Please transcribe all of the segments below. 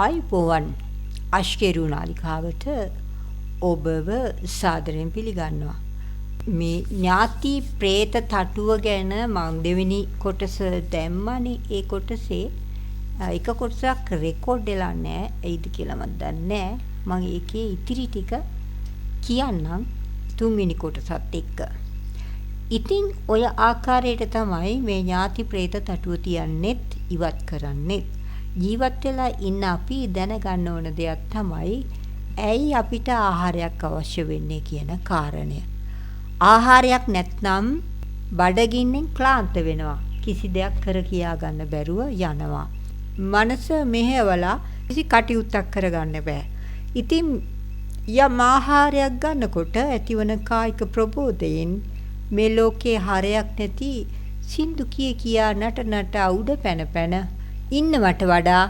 ආයුබෝවන් අශ්කේරු නාලිකාවට ඔබව සාදරයෙන් පිළිගන්නවා. මේ ඥාති പ്രേත තටුව ගැන මම දෙවෙනි කොටස දැම්මනේ. ඒ කොටසේ එක කොටසක් රෙකෝඩ් වෙලා නැහැ. ඒයිද කියලා මම දන්නේ නැහැ. මම ඒකේ ඉතිරි ටික කියන්නම් තුන්වෙනි කොටසත් එක්ක. ඉතින් ඔය ආකාරයට තමයි මේ ඥාති പ്രേත තටුව තියන්නෙත් ඉවත් කරන්නෙත්. ජීවත් වෙලා ඉන්න අපි දැනගන්න ඕන දෙයක් තමයි ඇයි අපිට ආහාරයක් අවශ්‍ය වෙන්නේ කියන කාරණය. ආහාරයක් නැත්නම් බඩගින්නෙන් ක්ලාන්ත වෙනවා. කිසි දෙයක් කර කියා ගන්න බැරුව යනවා. මනස මෙහෙवला කිසි කටයුත්තක් කරගන්න බෑ. ඉතින් යම් ආහාරයක් ගන්නකොට ඇතිවන කායික ප්‍රබෝධයෙන් මේ ලෝකේ හරයක් නැති සින්දු කියා නට උඩ පැන ඉන්නවට වඩා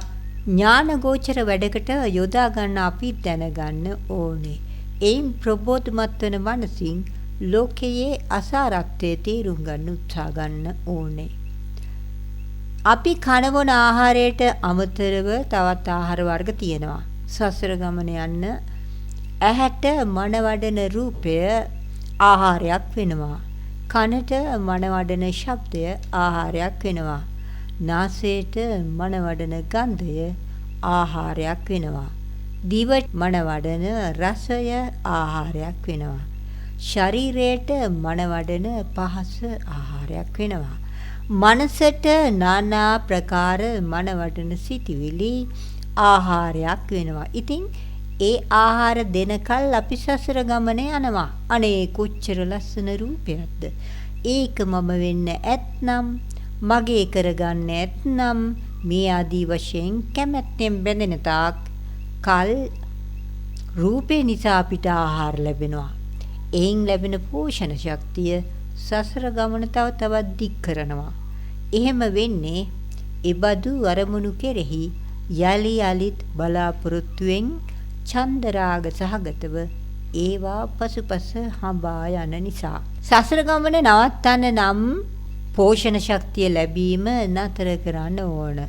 ඥානගෝචර වැඩකට යොදා ගන්න අපි දැනගන්න ඕනේ. එයින් ප්‍රබෝධමත් වෙන මනසින් ලෝකයේ අසාරත්වයේ තේරුම් ගන්න උත්සාහ ගන්න ඕනේ. අපි කනබන ආහාරයට අමතරව තවත් ආහාර වර්ග තියෙනවා. සසර ගමන යන්න ඇහැට මනවඩන රූපය ආහාරයක් වෙනවා. කනට මනවඩන ශබ්දය ආහාරයක් වෙනවා. නාසයට මනවඩන ගන්ධය ආහාරයක් වෙනවා. දිවට මනවඩන රසය ආහාරයක් වෙනවා. ශරීරයට මනවඩන පහස ආහාරයක් වෙනවා. මනසට নানা ප්‍රකාර මනවඩන සිටිවිලි ආහාරයක් වෙනවා. ඉතින් ඒ ආහාර දෙනකල් අපි සසර ගමන යනවා. අනේ කොච්චර ලස්සන රූපයක්ද. ඒක මම වෙන්න ඇත්නම් මගේ කරගන්න ඇත්නම් මේ ආදී වශයෙන් කැමැත්තෙන් බැඳෙන තාක් කල් රූපේ නිසා අපිට ආහාර ලැබෙනවා. එයින් ලැබෙන පෝෂණ ශක්තිය සසර ගමන තව තවත් දික් කරනවා. එහෙම වෙන්නේ ඒබදු අරමුණු කෙරෙහි යලි යලිත් බලාපොරොත්තුෙන් චන්දරාග සහගතව ඒවා පසුපස හඹා යන නිසා. සසර ගමන නවත්තන්න නම් පෝෂණ ශක්තිය ලැබීම නතර කරන්න ඕන.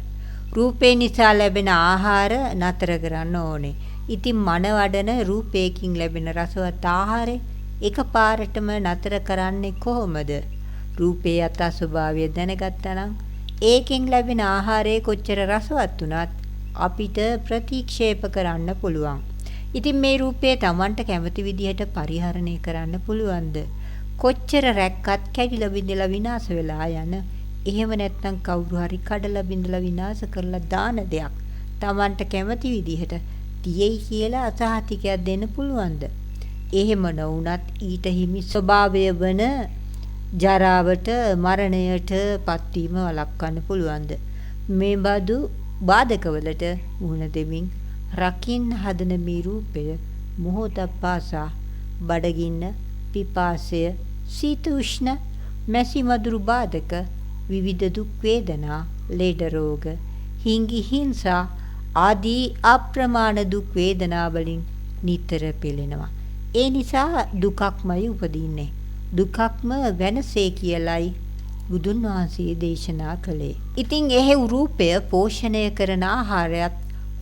රූපේ නිසා ලැබෙන ආහාර නතර කරන්න ඕනේ. ඉතින් මනවඩන රූපයකින් ලැබෙන රසවත් ආහාරය එකපාරටම නතර කරන්නේ කොහොමද? රූපේ යථා ස්වභාවය දැනගත්තා නම් ඒකෙන් ලැබෙන ආහාරය කොච්චර රසවත් වුණත් අපිට ප්‍රතික්ෂේප කරන්න පුළුවන්. ඉතින් මේ රූපේ Tamanට කැමති විදිහට පරිහරණය කරන්න පුළුවන්ද? කොච්චර රැක්කත් කැඩිලා බිඳලා විනාශ වෙලා යන, එහෙම නැත්නම් කවුරු හරි කඩලා බිඳලා විනාශ කරලා දාන දෙයක් Tamanට කැමති විදිහට තියෙයි කියලා අසහතිකයක් දෙන්න පුළුවන්ද? එහෙම නොවුනත් ඊට හිමි ස්වභාවය වන ජරාවට, මරණයට පත්වීම වළක්වන්න පුළුවන්ද? මේ බඳු බාධකවලට මුහුණ දෙමින් රකින්න හදන මේ රූපය මොහොතක් පාසා බඩගින්න, පිපාසය, සීත උෂ්ණ, මැසි මදුරු බාධක, විවිධ දුක් වේදනා, ලෙඩ රෝග, හිඟි හිංසා ආදී අප්‍රමාණ දුක් වේදනා වලින් නිතර පෙළෙනවා. ඒ නිසා දුකක්මයි උපදින්නේ. දුකක්ම වෙනසේ කියලයි බුදුන් වහන්සේ දේශනා කළේ. ඉතින් එහෙව් රූපය පෝෂණය කරන ආහාරයත්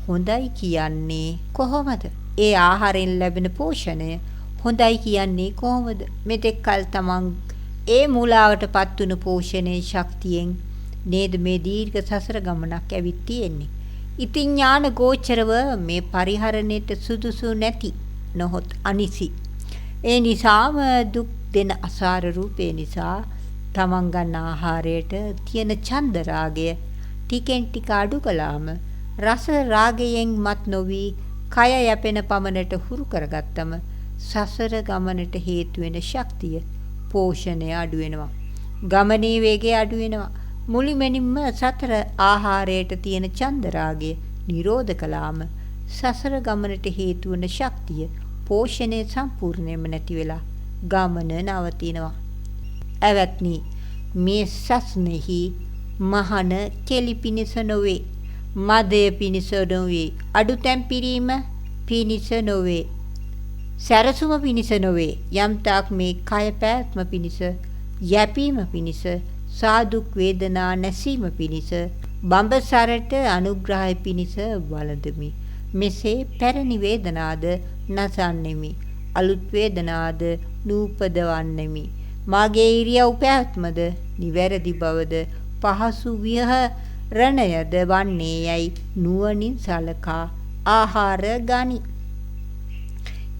හොඳයි කියන්නේ කොහොමද? ඒ ආහාරයෙන් ලැබෙන පෝෂණය හොඳයි කියන්නේ කොහොමද? මෙතෙක් කල තමන් ඒ මූලාවටපත් වුණු පෝෂණයේ ශක්තියෙන් නේද මේ දීර්ඝ සසර ගමනක් ඇවිත් තියෙන්නේ. ඉතින් ඥාන ගෝචරව මේ පරිහරණයට සුදුසු නැති නොහොත් අනිසි. ඒ නිසාම දුක් දෙන අසාර රූපේ නිසා තමන් ගන්න ආහාරයට තියෙන ඡන්ද රාගය ටිකෙන් ටික අඩු කළාම රස රාගයෙන් මත් නොවි කය යැපෙන පමණට හුරු කරගත්තම සසර ගමනට හේතු වෙන ශක්තිය පෝෂණය අඩු වෙනවා. ගමනේ වේගය අඩු වෙනවා. මුළුමනින්ම සතර ආහාරයට තියෙන ඡන්ද රාගය නිරෝධ කළාම සසර ගමනට හේතු වන ශක්තිය පෝෂණය සම්පූර්ණයෙන්ම නැති වෙලා ගමන නවතිනවා. ඇවත්නි, මේ සස්නෙහි මහන කෙලි පිනිස නොවේ, මදය පිනිස නොවේ, අඩුතැන් පිරීම පිනිස නොවේ, සැරසුම පිනිස නොවේ. යම් තාක් මේ කය පැවැත්ම පිනිස, යැපීම පිනිස, සාදුක් වේදනා නැසීම පිනිස බඹසරට අනුග්‍රහය පිණිස වළඳමි. මෙසේ පැරණි වේදනාද නසන්නෙමි. අලුත් වේදනාද නූපදවන්නෙමි. මාගේ ඉරියව් පැවැත්මද නිවැරදි බවද පහසු විහරණයද වන්නේ යයි නුවණින් සලකා ආහාර ගනි.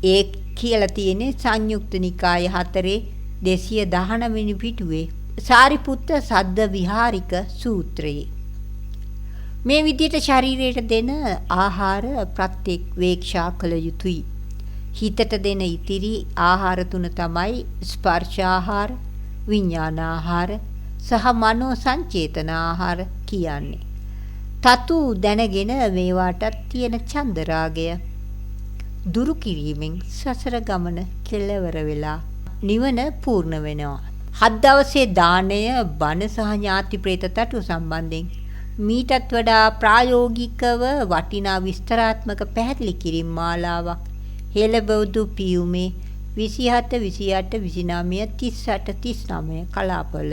ඒ කියලා තියෙන්නේ සංයුක්ත නිකාය 4 219 වෙනි පිටුවේ සාරිපුත්ත සද්ද විහාරික සූත්‍රයේ. මේ විදිහට ශරීරයට දෙන ආහාර ප්‍රත්‍යක්ෂ කළ යුතුයි. හිතට දෙන ඉතිරි ආහාර තුන තමයි ස්පර්ශ ආහාර, විඥාන ආහාර සහ මනෝ සංචේතන ආහාර කියන්නේ. තතු දැනගෙන මේවාටත් තියෙන චන්දරාගය දුරු කිරීමෙන් සසර ගමන කෙලවර වෙලා නිවන පූර්ණ වෙනවා. 7 දවසේ දාණය බණ සහ ඥාති ප්‍රේත තටු සම්බන්ධයෙන් මීටත් වඩා ප්‍රායෝගිකව වටිනා විස්තරාත්මක පැහැදිලි කිරීම මාලාවක් හෙළබවුදු පියුමේ 27 28 29 38 39 කලාපවල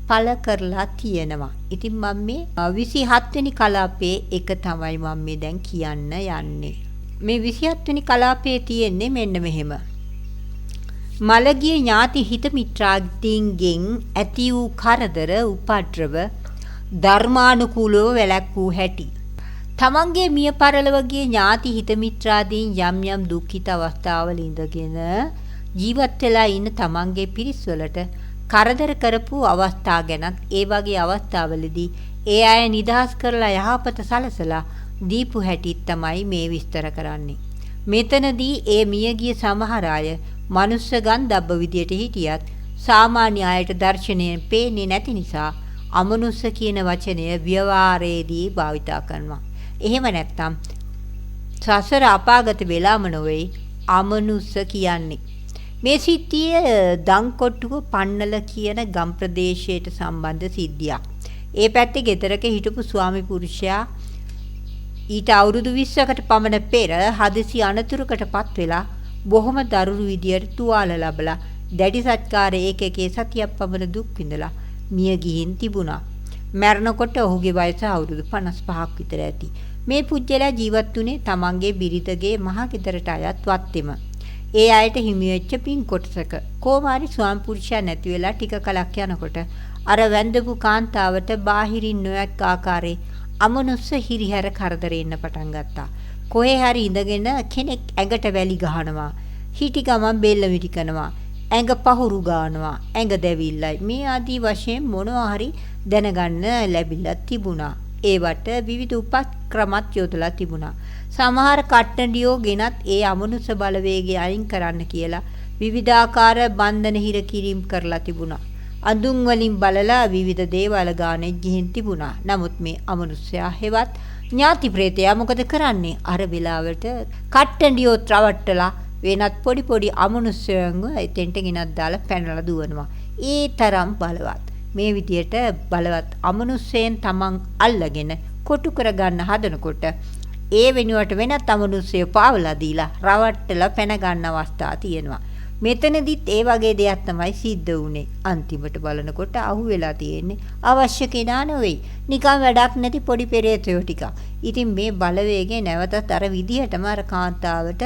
පළ කරලා තියෙනවා. ඉතින් මම මේ 27 වෙනි කලාපයේ එක තමයි මම මේ දැන් කියන්න යන්නේ. මේ 27 වෙනි කලාපයේ තියෙන්නේ මෙන්න මෙහෙම. මළගිය ඥාති හිත මිත්‍රාදීන්ගෙන් ඇති වූ කරදර උපද්‍රව ධර්මානුකූලව වැළැක්වූ හැටි. තමන්ගේ මිය පරලොවගේ ඥාති හිත මිත්‍රාදීන් යම් යම් දුක්ඛිත අවස්ථාවල ඉඳගෙන ජීවත් වෙලා ඉන්න තමන්ගේ පිරිස් වලට කරදර කරපු අවස්ථා ගැනත් ඒ වගේ අවස්ථාවලදී ඒ අය නිදහස් කරලා යහපත සලසලා දීපු හැටි තමයි මේ විස්තර කරන්නේ. මෙතනදී ඒ මියගිය සමහර අය මනුස්ස ගන්ධබ්බ විදියට හිටියත් සාමාන්‍ය අයට දර්ශනයෙන් පේන්නේ නැති නිසා අමනුස්ස කියන වචනය ව්‍යවහාරයේදී භාවිතා කරනවා. එහෙම නැත්නම් සසර අපාගත වෙලාම නොවේ අමනුස්ස කියන්නේ. මේ සිද්ධිය දංකොට්ටුව පන්නල කියන ගම් ප්‍රදේශයට සම්බන්ධ සිද්ධියක්. ඒ පැත්තේ ගෙදරක හිටපු ස්වාමි පුරුෂයා ඊට අවුරුදු 20කට පමණ පෙර හදිසි අනතුරකටපත් වෙලා බොහොම දරුණු විදියට තුවාල ලැබලා දැඩි සත්කාර ඒකකේ සතියක් පමණ දුක් විඳලා මිය ගිහින් තිබුණා. මරණකොට ඔහුගේ වයස අවුරුදු 55ක් විතර ඇති. මේ පුජ්‍යලා ජීවත් වුණේ තමන්ගේ බිරිඳගේ මහ ගෙදරට අයත් වත්තේම. ඒ අයට හිමි වෙච්ච පින් කොටසක කොමාරි ස්වාමි පුරුෂයා නැති වෙලා ටික කලක් යනකොට අර වැඳපු කාන්තාවට බාහිරින් නොයක් ආකාරයේ අමනුස්ස හිරිහැර කරදර එන්න පටන් ගත්තා. කොහේ හරි ඉඳගෙන කෙනෙක් ඇඟට වැලි ගහනවා. හිටි ගමන් බෙල්ල මිටි කරනවා. ඇඟ පහුරු ගන්නවා. ඇඟ දැවිල්ලයි. මේ ආදී වශයෙන් මොනවා හරි දැනගන්න ලැබිලා තිබුණා. ඒවට විවිධ උපක්‍රමත් යොදලා තිබුණා. සමහර කට්ටඩියෝ ගෙනත් ඒ අමනුෂ්‍ය බලවේගය අයින් කරන්න කියලා විවිධාකාර බන්ධන හිර කිරීම කරලා තිබුණා. අඳුන් වලින් බලලා විවිධ දේවල් ගානේ ගිහින් තිබුණා. නමුත් මේ අමනුෂ්‍යයා හෙවත් ඥාති ප්‍රේතයා මොකද කරන්නේ? අර වෙලාවට කට්ටඩියෝ ත්‍රවට්ටලා වෙනත් පොඩි පොඩි අමනුෂ්‍යයන්ව එතෙන්ට ගෙනත් දාලා පැනලා දුවනවා. ඒ තරම් බලවත්. මේ විදියට බලවත් අමනුෂ්‍යයන් තමන් අල්ලගෙන කොටු කරගන්න හදනකොට ඒ වෙනුවට වෙනත් අමනුෂ්‍යය පාවලා දීලා රවට්ටලා පැන ගන්න අවස්ථා තියෙනවා. මෙතනදිත් ඒ වගේ දෙයක් තමයි සිද්ධ වුනේ. අන්තිමට බලනකොට අහුවෙලා තියෙන්නේ අවශ්‍ය කෙනා නෙවෙයි. නිකන් වැඩක් නැති පොඩි පෙරේතයෝ ටික. ඉතින් මේ බලවේගය නැවතත් අර විදිහටම අර කාන්තාවට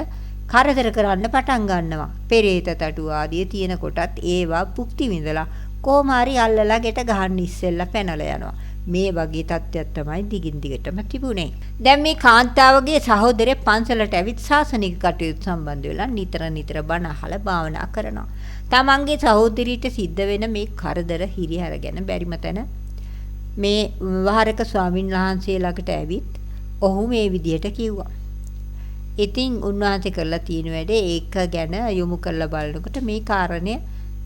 කරදර කරන්න පටන් ගන්නවා. පෙරේත තටු ආදී තියෙන කොටත් ඒවා පුක්ති විඳලා කොහොම හරි අල්ලලා ගෙට ගහන්න ඉස්සෙල්ලා පැනලා යනවා. මේ වගේ තත්ත්වයක් තමයි දිගින් දිගටම තිබුණේ. දැන් මේ කාන්තාවගේ සහෝදරය පන්සලට ඇවිත් ශාසනික කටයුතු සම්බන්ධ වෙලා නිතර බණ අහලා භාවනා කරනවා. තමන්ගේ සහෝදරියට සිද්ධ වෙන මේ කරදර හිරිහැර ගැන බැරිම තැන මේ වහරක ස්වාමින් වහන්සේ ළඟට ඇවිත් ඔහු මේ විදියට කිව්වා. ඉතින් උන්වහන්සේ කරලා තියෙන වැඩේ ඒක ගැන යොමු කරලා බලනකොට මේ කාරණය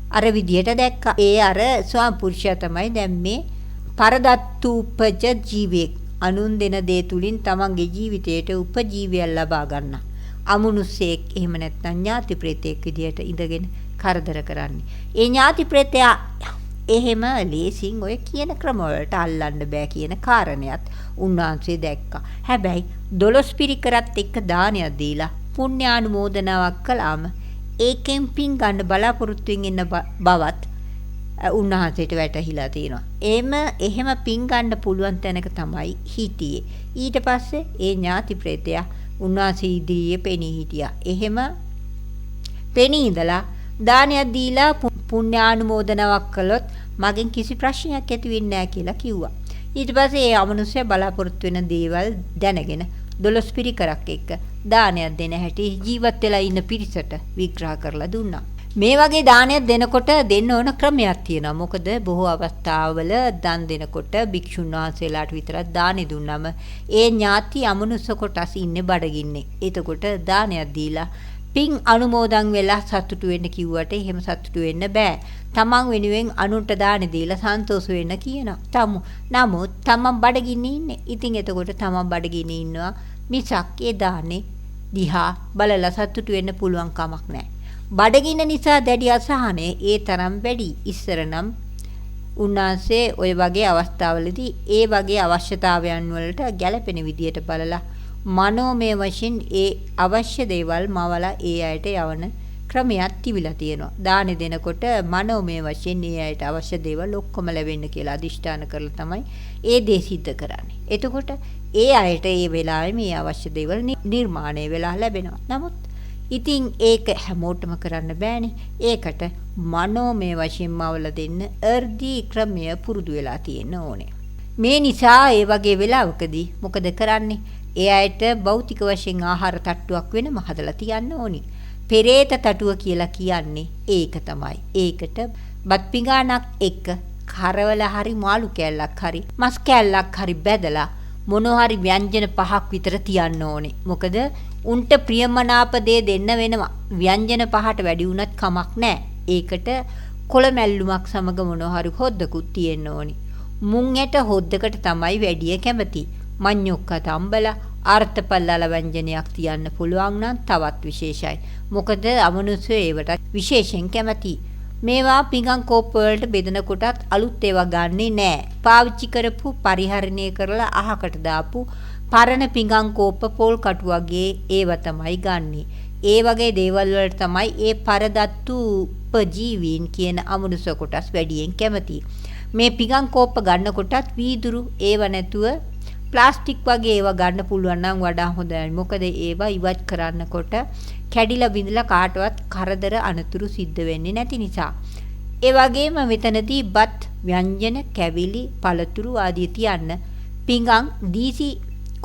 අර විදියට දැක්කා. ඒ අර ස්වාම පුරුෂයා තමයි දැන් මේ පරදත්තූපජ ජීවෙක් අනුන් දෙන දේ තුලින් තමන්ගේ ජීවිතයට උපජීවයක් ලබා ගන්න. අමනුෂ්‍යයෙක් එහෙම නැත්නම් ඥාති ප්‍රේතයෙක් විදියට ඉඳගෙන කරදර කරන්නේ. ඒ ඥාති ප්‍රේතයා එහෙම ලේසින් ඔය කියන ක්‍රම වලට අල්ලන්න බෑ කියන කාරණයක් උන්වහන්සේ දැක්කා. හැබැයි 12 පිරිකරත් එක්ක දානයක් දීලා පුණ්‍යානුමෝදනාවක් කළාම ඒකෙන් පින් ගන්න බලාපොරොත්තුෙන් ඉන්න බවත් උන්වහන්සේට වැටහිලා තියෙනවා. එහෙම පින් ගන්න පුළුවන් තැනක තමයි හිටියේ. ඊට පස්සේ ඒ ඥාති ප්‍රේතයා උන්වහන්සේ ඉදිරියේ පෙනී හිටියා. එහෙම පෙනී ඉඳලා දානයක් දීලා පුණ්‍යානුමෝදනාවක් කළොත් මගෙන් කිසි ප්‍රශ්නයක් ඇති වෙන්නේ නැහැ කියලා කිව්වා. ඊට පස්සේ ඒ අමනුෂ්‍යයා බලාපොරොත්තු වෙන දේවල් දැනගෙන 12 පිරිකරක් එක්ක දානයක් දෙන හැටි ජීවත් වෙලා ඉන්න පිරිසට විග්‍රහ කරලා දුන්නා. මේ වගේ දානයක් දෙනකොට දෙන්න ඕන ක්‍රමයක් තියෙනවා. මොකද බොහෝ අවස්ථාවල දන් දෙනකොට භික්ෂුන් වහන්සේලාට විතරක් දානෙ දුන්නම ඒ ඥාති අමනුෂ්‍ය කොටස් ඉන්නේ බඩගින්නේ. එතකොට දානයක් දීලා පින් අනුමෝදන් වෙලා සතුටු වෙන්න කිව්වට එහෙම සතුටු වෙන්න බෑ. තමන් වෙනුවෙන් අනුන්ට දාන දීලා සන්තෝෂ වෙන්න කියනවා. නමුත් තමන් බඩගින්නේ ඉන්නේ. ඉතින් එතකොට තමන් බඩගින්නේ ඉන්නවා මිසක් ඒ දානේ දිහා බලලා සතුටු වෙන්න පුළුවන් කමක් නැහැ. බඩගින්න නිසා දැඩි අසහනය ඒ තරම් වැඩි. ඉස්සර නම් උන්වහන්සේ ওই වගේ අවස්ථාවලදී ඒ වගේ අවශ්‍යතාවයන් වලට ගැළපෙන විදියට බලලා මනෝමය වශයෙන් ඒ අවශ්‍ය දේවල් මවලා ඒ අයට යවන ක්‍රමයක් තිබිලා තියෙනවා. දානෙ දෙනකොට මනෝමය වශයෙන් ඒ අයට අවශ්‍ය දේවල් ඔක්කොම ලැබෙන්න කියලා අදිෂ්ඨාන කරලා තමයි ඒ දේ සිද්ධ කරන්නේ. එතකොට ඒ අයට ඒ වෙලාවේ මේ අවශ්‍ය දේවල් නිර්මාණය වෙලා ලැබෙනවා. නමුත් ඉතින් ඒක හැමෝටම කරන්න බෑනේ. ඒකට මනෝමය වශයෙන් මවලා දෙන්න අර්ධී ක්‍රමය පුරුදු වෙලා තියෙන්න ඕනේ. මේ නිසා ඒ වගේ වෙලාවකදී මොකද කරන්නේ? ඒ අයට භෞතික වශයෙන් ආහාර තට්ටුවක් වෙනම හදලා තියන්න ඕනි. පෙරේත තටුව කියලා කියන්නේ ඒක තමයි. ඒකට බත් පිඟානක් එක්ක කරවල හරි මාළු කෑල්ලක් හරි මස් කෑල්ලක් හරි බැදලා මොනවා හරි ව්‍යංජන 5ක් විතර තියන්න ඕනේ. මොකද උන්ට ප්‍රියමනාප දේ දෙන්න වෙනවා. ව්‍යංජන 5ට වැඩි වුණත් කමක් නැහැ. ඒකට කොළ මැල්ලුමක් සමග මොනවා හරි හොද්දකුත් තියෙන්න ඕනි. මුං ඇට හොද්දකට තමයි වැඩි කැමති. මඤ්ඤොක්ක තම්බලා අර්ථපල්ලල ව්‍යංජනයක් තියන්න පුළුවන් නම් තවත් විශේෂයි. මොකද අමනුෂ්‍ය ඒවට විශේෂයෙන් කැමති. මේවා පිඟන් කෝප්ප වලට බෙදන කොටත් අලුත් ඒවා ගන්නෙ නෑ. පාවිච්චි කරපු පරිහරණය කරලා අහකට දාපු පරණ පිඟන් කෝප්ප පොල් කටු වගේ ඒවා තමයි ගන්නෙ. ඒ වගේ දේවල් වලට තමයි ඒ පරදත්තු උපජීවීන් කියන අමනුෂ්‍ය කොටස් වැඩියෙන් කැමති. මේ පිඟන් කෝප්ප ගන්න කොටත් වීදුරු ඒව නැතුව ප්ලාස්ටික් වගේ ඒවා ගන්න පුළුවන් නම් වඩා හොඳයි. මොකද ඒවා ඉවත් කරන්නකොට කැඩිලා බිඳලා කාටවත් කරදර අනතුරු සිද්ධ වෙන්නේ නැති නිසා. ඒ වගේම මෙතනදී බත් ව්‍යංජන කැවිලි පළතුරු ආදී තියන්න පිඟන් දීසි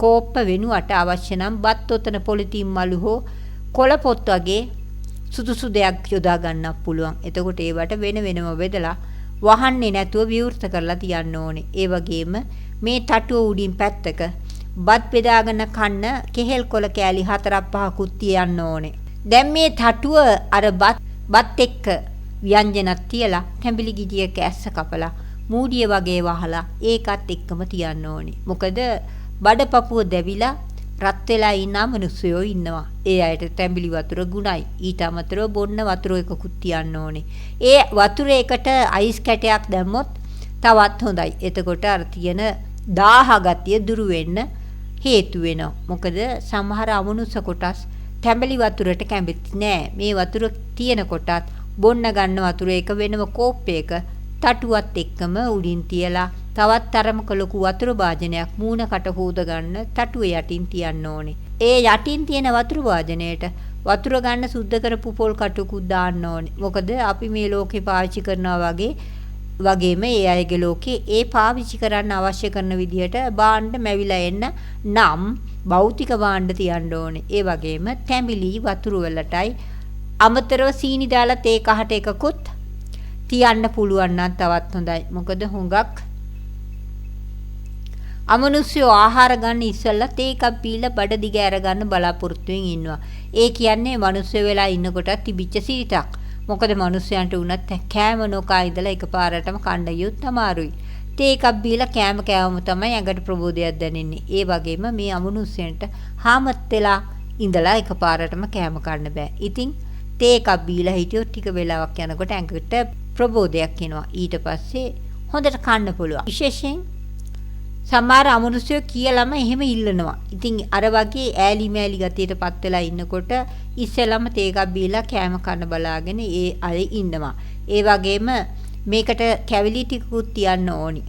කෝප්ප වෙනුවට අවශ්‍ය නම් බත් ඔතන පොලිතින් මලු හෝ කොළ පොත් වගේ සුදුසු දෙයක් යොදා ගන්නත් පුළුවන්. එතකොට ඒවට වෙන වෙනම බෙදලා වහන්නේ නැතුව විවෘත කරලා තියන්න ඕනේ. ඒ වගේම මේ තටුව උඩින් පැත්තක බත් බෙදාගෙන කන්න කෙහෙල් කොළ කෑලි 4-5කුත් තියන්න ඕනේ. දැන් මේ තටුව අර බත් එක්ක ව්‍යංජනක් තියලා තැඹිලි ගෙඩියක ඇස්ස කපලා මූඩිය වගේ වහලා ඒකත් එක්කම තියන්න ඕනේ. මොකද බඩපපුව දැවිලා රත් වෙලා ඉන්න මිනිස්සුයෝ ඉන්නවා. ඒ අයට තැඹිලි වතුර ගුණයි. ඊට අමතරව බොන්න වතුර එකකුත් තියන්න ඕනේ. ඒ වතුර එකට අයිස් කැටයක් දැම්මොත් තවත් හොඳයි. එතකොට අර තියෙන දාහ ගතිය දුරු වෙන්න හේතු වෙනවා. මොකද සමහර අමනුෂ්‍ය කොටස් තැඹිලි වතුරට කැමති නෑ. මේ වතුර තියෙන කොටත් බොන්න ගන්න වතුර එක වෙනම කෝප්පයක තටුවත් එක්කම උඩින් තියලා තවත් තරමක ලොකු වතුර භාජනයක් මූණකට හොද ගන්න තටුව යටින් තියන්න ඕනේ. ඒ යටින් තියෙන වතුර භාජනයට වතුර ගන්න සුද්ධ කරපු පොල් කටුකුත් දාන්න ඕනේ. මොකද අපි මේ ලෝකේ පාවිච්චි කරනවා වගේම ඒ අයගේ ලෝකේ ඒ පාවිච්චි කරන්න අවශ්‍ය කරන විදිහට භාණ්ඩ මැවිලා එන්න නම් භෞතික භාණ්ඩ තියන්න ඕනේ. ඒ වගේම තැඹිලි වතුර වලටයි අමතරව සීනි දාලා තේ කහට එකකුත් තියන්න පුළුවන් නම් තවත් හොඳයි. මොකද හුඟක් අමනුෂ්‍යෝ ආහාර ගන්න ඉස්සෙල්ලා තේ එකක් පීලා බඩ දිග ඇර ගන්න බලාපොරොත්තුෙන් ඉන්නවා. ඒ කියන්නේ මිනිස්සු වෙලා ඉන්නකොට තිබිච්ච සිරිතක්. මොකද මිනිස්සයන්ට උනත් කෑම නොකා ඉඳලා එකපාරටම කන්න යුත් අමාරුයි. තේ එකක් බීලා කෑම කෑවම තමයි ඇඟට ප්‍රබෝධයක් දැනෙන්නේ. ඒ වගේම මේ අමනුෂ්‍යයන්ට හාමත් වෙලා ඉඳලා එකපාරටම කෑම කන්න බෑ. ඉතින් තේ එකක් බීලා හිටියොත් ටික වෙලාවක් යනකොට ඇඟට ප්‍රබෝධයක් එනවා. ඊට පස්සේ හොඳට කන්න පුළුවන්. විශේෂයෙන් සමහර අමනුෂ්‍යෝ කියලාම එහෙම ඉල්ලනවා. ඉතින් අර වගේ ඈලි මෑලි ගතියටපත් වෙලා ඉන්නකොට ඉස්සෙල්ලාම තේ එකක් බීලා කෑම කන්න බලාගෙන ඒ අය ඉන්නවා. ඒ වගේම මේකට කැවිලි ටිකකුත් තියන්න ඕනි.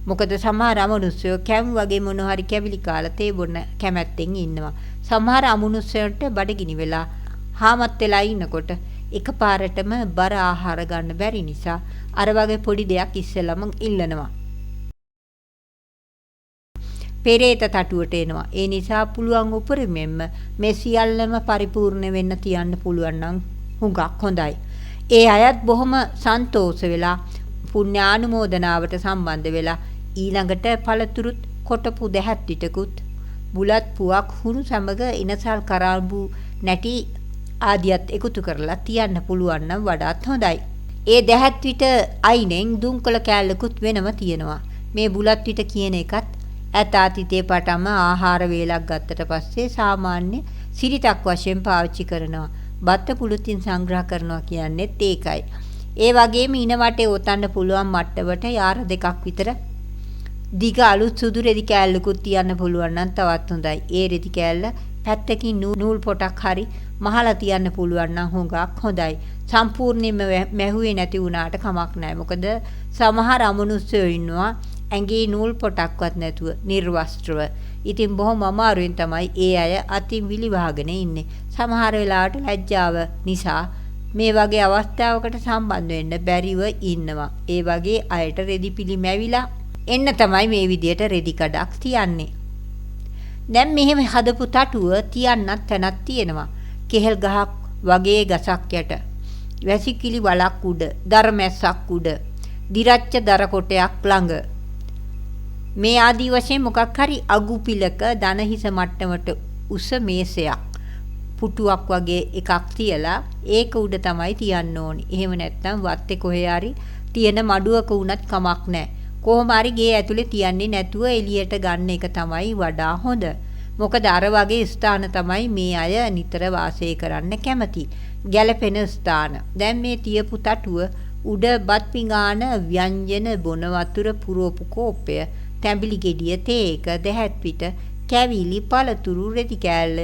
මොකද සමහර අමනුෂ්‍යෝ කැම් වගේ මොන හරි කැවිලි කාලා තේ බොන්න කැමැත්තෙන් ඉන්නවා. සමහර අමනුෂ්‍යයන්ට බඩගිනි වෙලා හාමත් වෙලා ඉන්නකොට එකපාරටම බර ආහාර ගන්න බැරි නිසා අර වගේ පොඩි දෙයක් ඉස්සෙල්ලම ඉල්ලනවා. පෙරේත තටුවට එනවා. ඒ නිසා පුළුවන් උපරිමයෙන්ම මේ සියල්ලම පරිපූර්ණ වෙන්න තියන්න පුළුවන් නම් හුඟක් හොඳයි. ඒ අයත් බොහොම සන්තෝෂ වෙලා පුණ්‍යානුමෝදනාවට සම්බන්ධ වෙලා ඊළඟට පළතුරුත් කොටපු දැහැත් පිටකුත් බුලත් පුවක් හුණු සමග ඉනසල් කරාබු නැටි ආදියත් එකතු කරලා තියන්න පුළුවන් නම් වඩාත් හොඳයි. ඒ දැහැත් පිට අයිනෙන් දුම්කල කෑල්ලකුත් වෙනම තියෙනවා. මේ බුලත් පිට කියන එකත් ඇතාතිතේ පටම ආහාර වේලක් ගත්තට පස්සේ සාමාන්‍ය සිරිතක් වශයෙන් පාවිච්චි කරනවා. බත්ත පුලුතින් සංග්‍රහ කරනවා කියන්නේත් ඒකයි. ඒ වගේම ඉන වටේ ඔතන්න පුළුවන් මට්ටමට යාර දෙකක් විතර දිග අලුත් සුදු රෙදි කෑල්ලකුත් තියන්න පුළුවන් නම් තවත් හොඳයි. ඒ රෙදි කෑල්ල පැත්තකින් නූල් පොටක් හරි මහලා තියන්න පුළුවන් නම් හුඟක් හොඳයි. සම්පූර්ණයෙන්ම මැහුවේ නැති වුණාට කමක් නැහැ. මොකද සමහර අමනුෂ්‍යයෝ ඉන්නවා ඇඟේ නූල් පොටක්වත් නැතුව නිර්වස්ත්‍රව. ඉතින් බොහොම අමාරුවෙන් තමයි ඒ අය අතින් විලිවාගෙන ඉන්නේ. සමහර වෙලාවට ලැජ්ජාව නිසා මේ වගේ අවස්ථාවකට සම්බන්ධ වෙන්න බැරිව ඉන්නවා. ඒ වගේ අයට රෙදි පිළිමැවිලා එන්න තමයි මේ විදියට රෙදි කඩක් තියන්නේ. දැන් මෙහෙම හදපු තටුව තියන්නත් තැනක් තියෙනවා. කෙහෙල් ගහක් වගේ ගසක් යට. වැසිකිලි වලක් උඩ, දරමැස්සක් උඩ, දිරච්ච දර කොටයක් ළඟ. මේ ආදී වශයෙන් මොකක් හරි අගු පිලක දන හිස මට්ටමට උස මේසයක් පුටුවක් වගේ එකක් තියලා ඒක උඩ තමයි තියන්න ඕනි. එහෙම නැත්නම් වත්තේ කොහේ හරි තියෙන මඩුවක වුණත් කමක් නැහැ. කොහොම හරි ගේ ඇතුලේ තියන්නේ නැතුව එළියට ගන්න එක තමයි වඩා හොඳ. මොකද අර වගේ ස්ථාන තමයි මේ අය නිතර වාසය කරන්න කැමති. ගැළපෙන ස්ථාන. දැන් මේ තියපු තටුව උඩ බත් පිඟාන ව්‍යංජන බොන වතුර පුරෝපු කෝප්පය තැඹිලි ගෙඩිය තේක දැහැත් පිට කැවිලි පළතුරු රෙදි කෑල්ල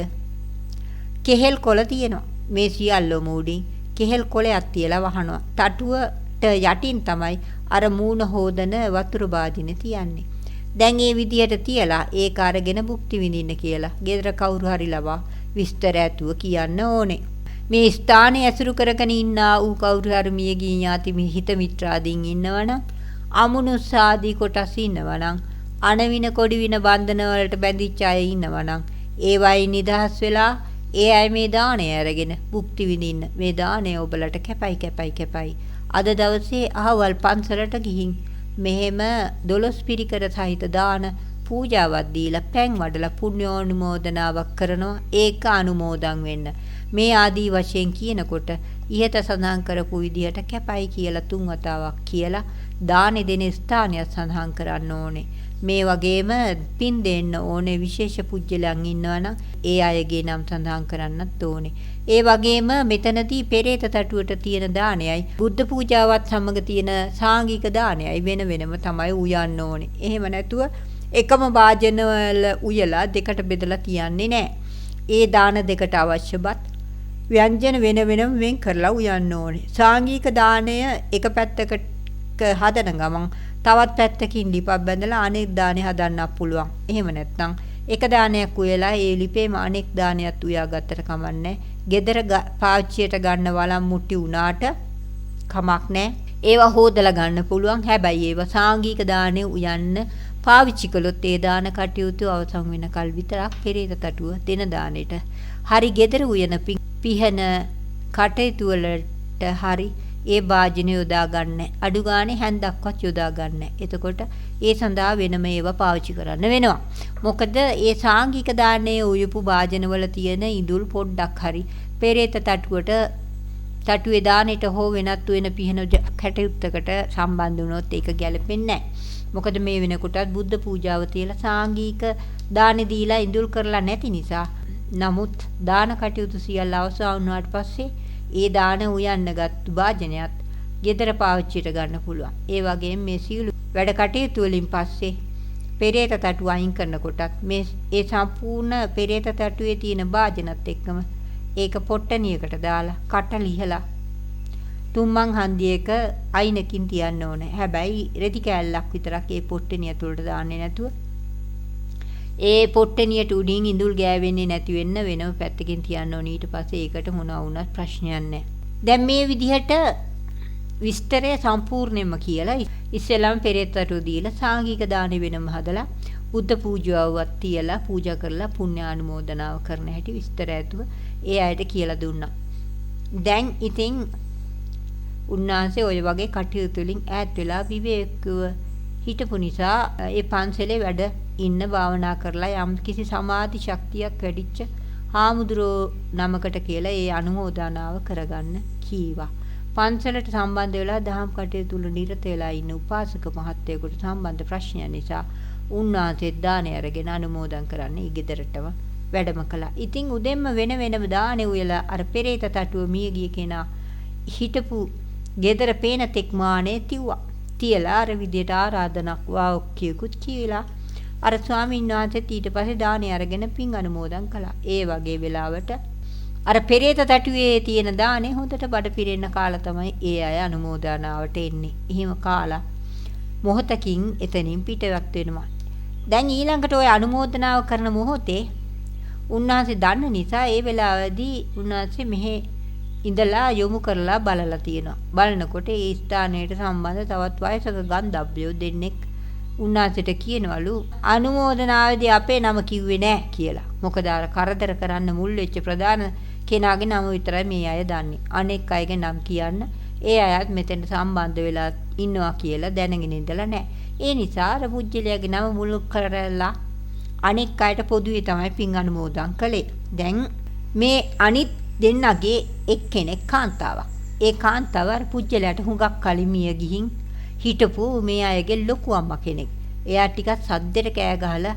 කෙහෙල් කොළ තියෙනවා. මේ සියල්ලම උඩින් කෙහෙල් කොළයක් තියලා වහනවා. තටුවට යටින් තමයි අර මූණ හොදන වතුර බාදිනේ තියන්නේ. දැන් මේ විදියට තියලා ඒක අරගෙන භුක්ති විඳින්න කියලා ගෙදර කවුරු හරි ලවා විස්තර ඇතුව කියන්න ඕනේ. මේ ස්ථානයේ ඇසුරු කරගෙන ඉන්නා ඌ කවුරු හරි මියගිය ඥාති හිත මිත්‍රාදීන් ඉන්නවනම් අමනුෂ්‍යාදී කොටස් ඉන්නවනම් අනවින කොඩි වින බන්ධන වලට බැඳිච්ච අය ඉන්නවනම් ඒ වයි නිදහස් වෙලා ඒ අය මේ දාණය අරගෙන භුක්ති විඳින්න. මේ දාණය ඔබලට කැපයි. අද දවසේ අහවල් පන්සලට ගිහින් මෙහෙම 12 පිරිකර සහිත දාන පූජාවක් දීලා පැන් වඩලා පුණ්‍යානුමෝදනාවක් කරනවා. ඒක අනුමෝදන් වෙන්න. මේ ආදී වශයෙන් කියනකොට ඉහත සඳහන් කරපු විදිහට කැපයි කියලා 3 වතාවක් කියලා දානෙ දෙන ස්ථානයක් සඳහන් කරන්න ඕනේ. මේ වගේම පින් දෙන්න ඕනේ විශේෂ පුජ්‍යලයන් ඉන්නවනම් ඒ අයගේ නම් සඳහන් කරන්නත් ඕනේ. ඒ වගේම මෙතනදී පෙරේත තටුවට තියෙන දානයයි බුද්ධ පූජාවත් සමග තියෙන සාංගික දානයයි වෙන වෙනම තමයි උයන්න ඕනේ. එහෙම නැතුව එකම වාජන වල උයලා දෙකට බෙදලා තියන්නේ නැහැ. ඒ දාන දෙකට අවශ්‍ය බත් ව්‍යංජන වෙන වෙනම වෙන් කරලා උයන්න ඕනේ. සාංගික දාණය එක පැත්තකට හදන ගමන් තවත් පැත්තකින් ලිපක් බැඳලා අනෙක් දාණය හදන්නත් පුළුවන්. එහෙම නැත්නම් එක දානයක් උයලා ඒ ලිපේම අනෙක් දානයත් උයා ගත්තට කමන්නේ. ගෙදර පාවිච්චියට ගන්න වලම් මුට්ටි උනාට කමක් නැහැ. ඒවා හොදලා ගන්න පුළුවන්. හැබැයි ඒවා සාංගික දාණය උයන්න පාවිච්චි කළොත් ඒ දාන කටයුතු අවසන් වෙනකල් විතරක් පෙරේත තටුව දෙන දානෙට හරි ගෙදර උයන පිහන කටයුතු වලට හරි ඒ වාජින යොදා ගන්න. අඩු ගානේ හැන්දක්වත් යොදා ගන්න. එතකොට ඒ සඳහා වෙනම ඒවා පාවිච්චි කරන්න වෙනවා. මොකද ඒ සාංගික දානයේ උයපු වාජනවල තියෙන ඉඳුල් පොඩ්ඩක් හරි පෙරේත තටුවේ දානෙට හෝ වෙනත් වෙන පිහන කටයුත්තකට සම්බන්ධ වුණොත් ඒක ගැලපෙන්නේ නැහැ. මොකද මේ වෙනකොටත් බුද්ධ පූජාව තියලා සාංගික දානෙ දීලා ඉඳුල් කරලා නැති නිසා. නමුත් දාන කටයුතු සියල්ල අවසන් වුණාට පස්සේ ඒ දාන උයන්නගත් වාජනයත් ගෙදර පාවිච්චියට ගන්න පුළුවන්. ඒ වගේම මේ සියලු වැඩ කටයුතු වලින් පස්සේ පෙරේත තටුව අයින් කරනකොටත් මේ ඒ සම්පූර්ණ පෙරේත තටුවේ තියෙන වාජනත් එක්කම ඒක පොට්ටනියකට දාලා කට ලිහලා තුම්මන් හන්දියක අයිනකින් තියන්න ඕනේ. හැබැයි රෙදි කෑල්ලක් විතරක් ඒ පොට්ටනිය ඇතුළට දාන්නේ නැතුව ඒ පොට්ටනියට උඩින් ඉඳුල් ගෑවෙන්නේ නැති වෙන්න වෙනම පැත්තකින් තියන්න ඕනේ. ඊට පස්සේ ඒකට මොනවා වුණත් ප්‍රශ්නයක් නැහැ. දැන් මේ විදිහට විස්තරය සම්පූර්ණයෙන්ම කියලා ඉස්සෙල්ලාම පෙරේතට දීලා සාංගික දානෙ වෙනම හදලා බුද්ධ පූජාවක් තියලා පූජා කරලා පුණ්‍ය ආනුමෝදනාව කරන හැටි විස්තර ඇතුව ඒ අයට කියලා දුන්නා. දැන් ඉතින් උන්වහන්සේ ওই වගේ කටයුතු වලින් ඈත් වෙලා විවේකව හිටපු නිසා ඒ පන්සලේ වැඩ ඉන්න භාවනා කරලා යම් කිසි සමාධි ශක්තියක් වැඩිච්ච හාමුදුරුවෝ නමකට කියලා ඒ අනුමෝදනාව කරගන්න කීවා. පන්සලට සම්බන්ධ වෙලා දහම් කටයුතු වල නිරත වෙලා ඉන්න උපාසක මහත්තයෙකුට සම්බන්ධ ප්‍රශ්නය නිසා උන්වහන්සේ දානය අරගෙන අනුමෝදන් කරන්න ඊගෙදරටම වැඩම කළා. ඉතින් උදෙන්ම වෙන වෙනම දානෙ උයලා අර පෙරේත තටුව මිය ගිය කෙනා හිටපු ගෙදර පේන තෙක් මානේ තිව්වා. තියලා අර විදියට ආරාධනාවක් වාක්‍යකුත් කියලා අර ස්වාමීන් වහන්සේත් ඊට පස්සේ දානෙ අරගෙන පින් අනුමෝදන් කළා. ඒ වගේ වෙලාවට අර පෙරේත තටුවේ තියෙන දානේ හොඳට බඩ පිරෙන්න කාලා තමයි ඒ අය අනුමෝදනාවට එන්නේ. එහෙම කාලා මොහොතකින් එතනින් පිටවත් වෙනවා. දැන් ඊළඟට ওই අනුමෝදනාව කරන මොහොතේ උන්වහන්සේ දන්න නිසා ඒ වෙලාවේදී උන්වහන්සේ මෙහි ඉඳලා යොමු කරලා බලලා තියෙනවා. බලනකොට ඒ ස්ථානයට සම්බන්ධ තවත් වයසක ගන්ධබ්බයෝ දෙන්නෙක් උන්වහන්සේට කියනවලු අනුමෝදනාවේදී අපේ නම කිව්වේ නැහැ කියලා. මොකද අර කරදර කරන්න මුල් වෙච්ච ප්‍රධාන කෙනාගේ නම විතරයි මේ අය දන්නේ. අනෙක් අයගේ නම් කියන්න ඒ අයත් මෙතෙන්ට සම්බන්ධ වෙලා ඉන්නවා කියලා දැනගෙන ඉඳලා නැහැ. ඒ නිසා අර පුජ්‍යලයාගේ නම මුල් කරලා අනෙක් අයට පොදුවේ තමයි පින් අනුමෝදන් කළේ. දැන් මේ අනිත් දෙන්නගේ එක්කෙනෙක් කාන්තාවක්. ඒ කාන්තාව අර පුජ්‍යලයාට හුඟක් කලින් මිය ගිහින් හිටපු මේ අයගේ ලොකු අම්මා කෙනෙක්. එයා ටිකක් සද්දෙට කෑ ගහලා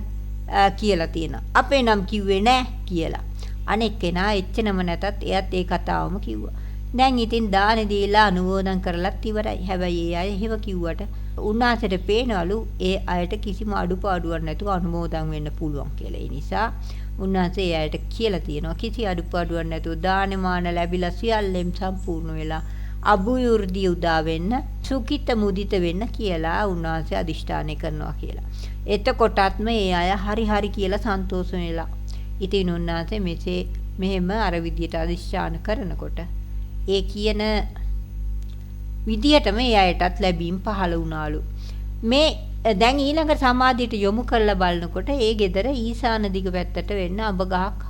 කියලා තියෙනවා. අපේ නම් කිව්වේ නෑ කියලා. අනෙක් කෙනා එච්චනම නැතත් එයත් ඒ කතාවම කිව්වා. දැන් ඉතින් දානේ දීලා අනුමෝදන් කරලත් ඉවරයි. හැබැයි ඒ අය එහෙම කිව්වට උන්වහන්සේට පේනවලු ඒ අයට කිසිම අඩුපාඩුවක් නැතුව අනුමෝදන් වෙන්න පුළුවන් කියලා. ඒ නිසා උන්වහන්සේ ඒ අයට කියලා තියෙනවා කිසි අඩුපාඩුවක් නැතුව දානමාන ලැබිලා සියල්ලෙම සම්පූර්ණ වෙලා අභිවෘද්ධිය උදා වෙන්න සුඛිත මුදිත වෙන්න කියලා උන්වහන්සේ අදිෂ්ඨානය කරනවා කියලා. එතකොටත් මේ අය හරි හරි කියලා සන්තෝෂ වෙලා. ඉතින් උන්වහන්සේ මෙසේ මෙහෙම අර විදියට අදිෂ්ඨාන කරනකොට ඒ කියන විදියටම ඒ අයටත් ලැබීම් පහළ වුණාලු. මේ දැන් ඊළඟ සමාධියට යොමු කරලා බලනකොට ඒ ගෙදර ඊසාන දිග පැත්තට වෙන්න අඹ ගහක්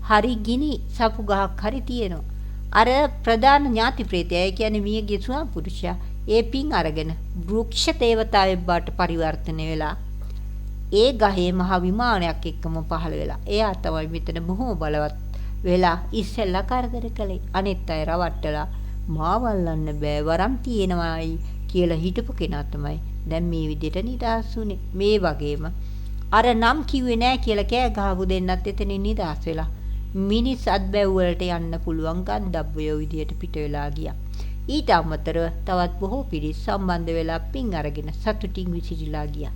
හරි ගිනි සපු ගහක් හරි තියෙනවා. අර ප්‍රධාන ඥාති ප්‍රේතය කියන්නේ මියගිය ස්වාම පුරුෂයා ඒ පින් අරගෙන වෘක්ෂ දේවතාවෙක් බවට පරිවර්තනය වෙලා ඒ ගහේ මහ විමානයක් එක්කම පහළ වෙලා එයා තමයි මෙතන බොහොම බලවත් වෙලා ඉස්සෙල්ලා කරදර කළේ. අනිත් අය රවට්ටලා මාවල්ලන්න බෑ වරම් තියෙනවායි කියලා හිටපු කෙනා තමයි දැන් මේ විදිහට නිදහස් වුනේ. මේ වගේම අර නම් කිව්වේ නෑ කියලා කෑ ගහපු දෙන්නත් එතනින් නිදහස් වෙලා මිනිස් අත්බැව් වලට යන්න පුළුවන් ගන්ධබ්බයෝ විදියට පිට වෙලා ගියා. ඊට අමතරව තවත් බොහෝ පිරිස් සම්බන්ධ වෙලා පින් අරගෙන සතුටින් විසිරීලා ගියා.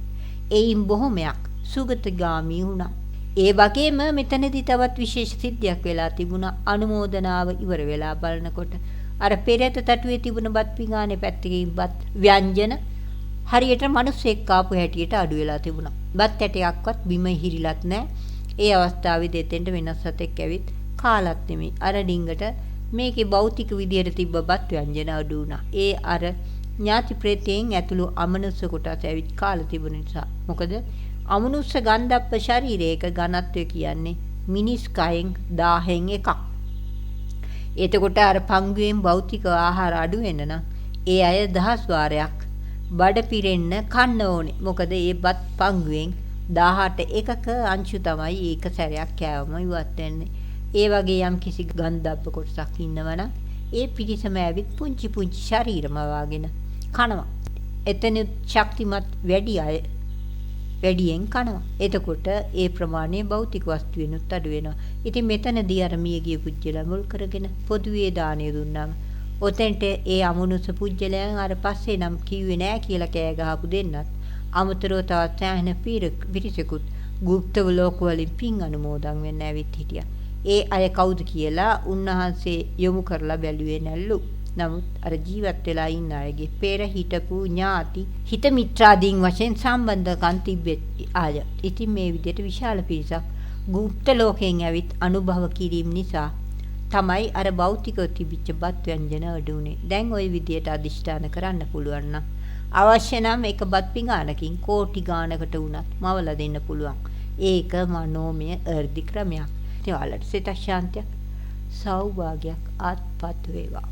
එයින් බොහොමයක් සුගතගාමී වුණා. ඒ වගේම මෙතනදී තවත් විශේෂ සිද්ධියක් වෙලා තිබුණා. අනුමෝදනාව ඉවර වෙලා බලනකොට අර පෙරේත තටුවේ තිබුණ බත් පිඟානේ පැත්තකින් බත් ව්‍යංජන හරියට මිනිස්සෙක් කාපු හැටියට අඩු වෙලා තිබුණා. බත් ඇටයක්වත් බිම හිරිලත් නැහැ. ඒ අවස්ථාවේ දෙතෙන්ට වෙනස් සතෙක් ඇවිත් කාලත් නෙමෙයි. අර ඩිංගට මේකේ භෞතික විදියට තිබ්බ බත් ව්‍යංජන අඩු වුණා. ඒ අර ඥාති ප්‍රේතයෙන් ඇතුළු අමනුෂ්‍ය කොටස් ඇවිත් කාලා තිබුණ නිසා. මොකද අමනුෂ්‍ය ගන්ධබ්බ ශරීරයක ඝනත්වය කියන්නේ මිනිස් කයෙන් 1000න් එකක්. එතකොට අර පංගුවෙන් භෞතික ආහාර අඩු වෙන නම් ඒ අය 1000 වාරයක් බඩ පිරෙන්න කන්න ඕනේ. මොකද ඒ බත් පංගුවෙන් 18 එකක අංශු තමයි ඒක සැරයක් කෑවම ඉවත් වෙන්නේ. ඒ වගේ යම් කිසි ගන්ධබ්බ කොටසක් ඉන්නවනම් ඒ පිටිසම ඇවිත් පුංචි පුංචි ශරීරම වාගෙන කනවා. එතන ශක්තිමත් වැඩි අය වැඩියෙන් කනවා. එතකොට ඒ ප්‍රමාණය භෞතික වස්තු වෙනුත් අඩු වෙනවා. ඉතින් මෙතනදී අර මියගිය පුජ්‍යලා මුල් කරගෙන පොදුවේ දාණය දුන්නාම ඔතෙන්ට ඒ අමනුෂ්‍ය පුජ්‍යලයන් අර පස්සේ නම් කිව්වේ නෑ කියලා කෑ ගහපු දෙන්නත් අමතරව තවත් සෑහෙන පිරිසකුත් ගුප්ත ලෝක වලින් පින් අනුමෝදන් වෙන්න ඇවිත් හිටියා. ඒ අය කවුද කියලා උන්වහන්සේ යොමු කරලා බැලුවේ නැල්ලු. නමුත් අර ජීවත් වෙලා ඉන්න අයගේ පෙර හිටපු ඥාති හිත මිත්‍රාදීන් වශයෙන් සම්බන්ධකම් තිබෙත් ආය. ඉතින් මේ විදිහට විශාල පිරිසක් ගුප්ත ලෝකයෙන් ඇවිත් අනුභව කිරීම නිසා තමයි අර භෞතිකව තිබිච්ච බත් ව්‍යංජන අඩු උනේ. දැන් ওই විදිහට අදිෂ්ඨාන කරන්න පුළුවන් නම් අවශ්‍ය නම් එක බත් පිඟානකින් කෝටි ගානකට වුණත් මවලා දෙන්න පුළුවන්. ඒක මනෝමය අර්ධි ක්‍රමයක්. ඉතින් ඔයාලට සිත ශාන්තියක් සෞභාගයක් ආත්පත් වේවා.